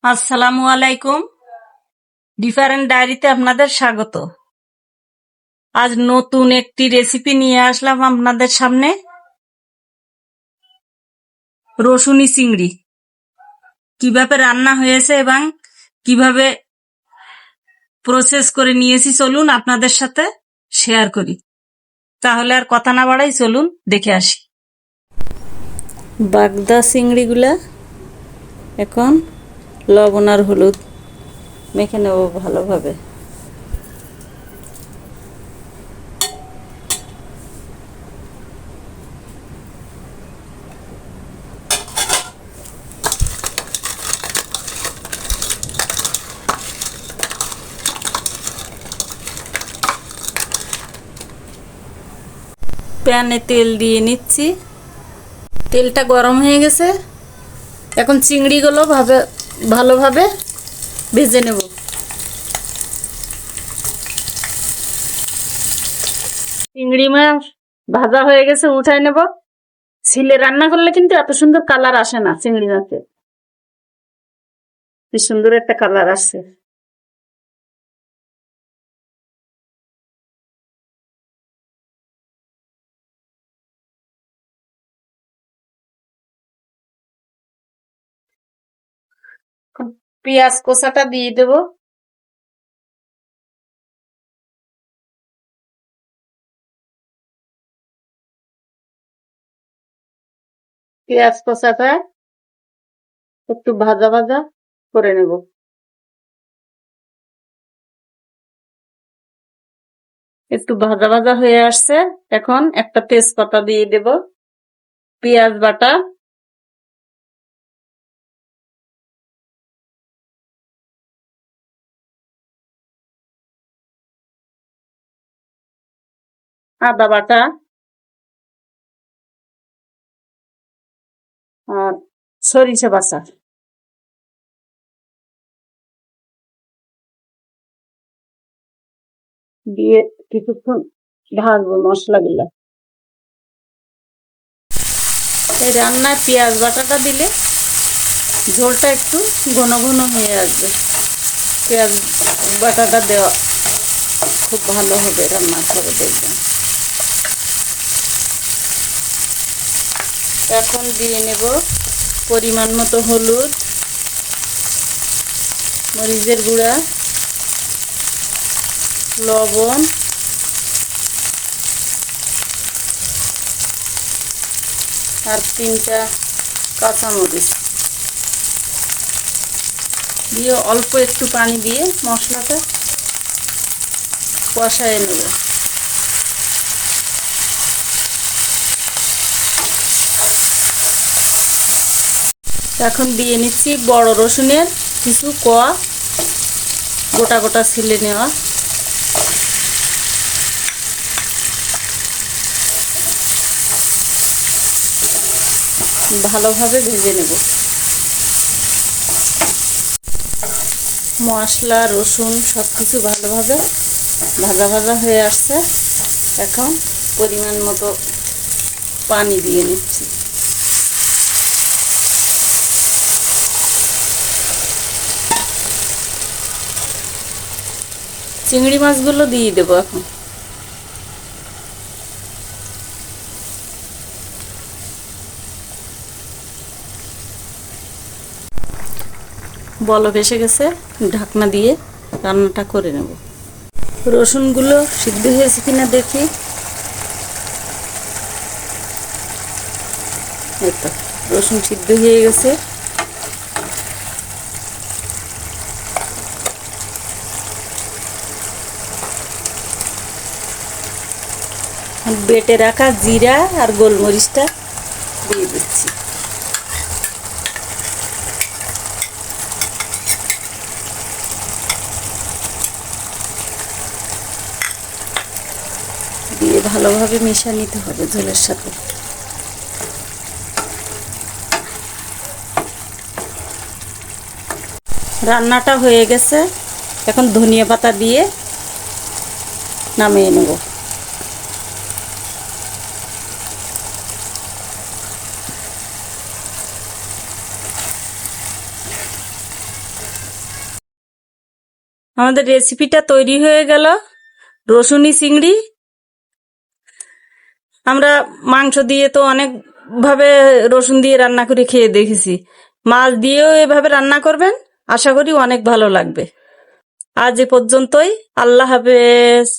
আসসালামু আলাইকুম। ডিফারেন্ট ডায়েরিতে আপনাদের স্বাগত। আজ নতুন একটি রেসিপি নিয়ে আসলাম আপনাদের সামনে, রসুনি চিংড়ি। কিভাবে রান্না হয়েছে এবং কিভাবে প্রসেস করে নিয়েছি চলুন আপনাদের সাথে শেয়ার করি। তাহলে আর কথা না বাড়াই, চলুন দেখে আসি। বাগদা চিংড়িগুলা এখন লবণ আর হলুদ মেখে নেব ভালোভাবে। প্যানে তেল দিয়ে নিচ্ছি, তেলটা গরম হয়ে গেছে। এখন চিংড়িগুলো ভালোভাবে ভেজে নেব। চিংড়ি মাছ ভাজা হয়ে গেছে, উঠাই নেব। ছিলে রান্না করলে কিন্তু এত সুন্দর কালার আসে না চিংড়ি মাছের, কি সুন্দর একটা কালার আসছে। পেঁয়াজ কষাটা দিয়ে দেব। পেঁয়াজ কষাটা একটু ভাজা ভাজা করে নেব। একটু ভাজা ভাজা হয়ে আসছে, এখন একটা তেজপাতা দিয়ে দেব, পেঁয়াজ বাটা, আদা বাটা আর সরিষা বাটা দিয়ে কিছুক্ষণ ভাজবো মশলাগুলো। এই রান্নায় পেঁয়াজ বাটাটা দিলে ঝোলটা একটু ঘন ঘন হয়ে আসবে। পেঁয়াজ বাটাটা দেওয়া খুব ভালো হবে রান্না করে দেখবেন। এখন দিয়ে নেব পরিমাণ মতো হলুদ, মরিচের গুঁড়া, লবণ আর 3টা কাঁচামরিচ দিয়ে অল্প একটু পানি দিয়ে মশলাটা কষায় নেব। এখন দিয়ে নিচ্ছি বড় রসুনের কিছু কোয়া গোটা গোটা ছিলে নেওয়া। ভালোভাবে ভেজে নেব। মশলা রসুন সবকিছু ভালোভাবে ভাজা ভাজা হয়ে আসছে। এখন পরিমাণ মতো পানি দিয়ে নিচ্ছি। চিংড়ি মাছগুলো দিয়ে দেবো এখন। বলক এসে গেছে, ঢাকনা দিয়ে রান্নাটা করে নেব। রসুনগুলো সিদ্ধ হয়েছে কিনা দেখি। এই তো রসুন সিদ্ধ হয়ে গেছে। বেটে রাখা জিরা আর গোলমরিচটা দিয়ে দিচ্ছি। দিয়ে ভালোভাবে মিশিয়ে নিতে হবে ঝোলের সাথে। রান্নাটা হয়ে গেছে, এখন ধনিয়া পাতা দিয়ে নামিয়ে নেব। আমাদের রেসিপিটা তৈরি হয়ে গেল, রসুনি চিংড়ি। আমরা মাংস দিয়ে তো অনেক ভাবে রসুন দিয়ে রান্না করে খেয়ে দেখেছি, মাছ দিয়েও এভাবে রান্না করবেন, আশা করি অনেক ভালো লাগবে। আজ এ পর্যন্তই, আল্লাহ হাফেজ।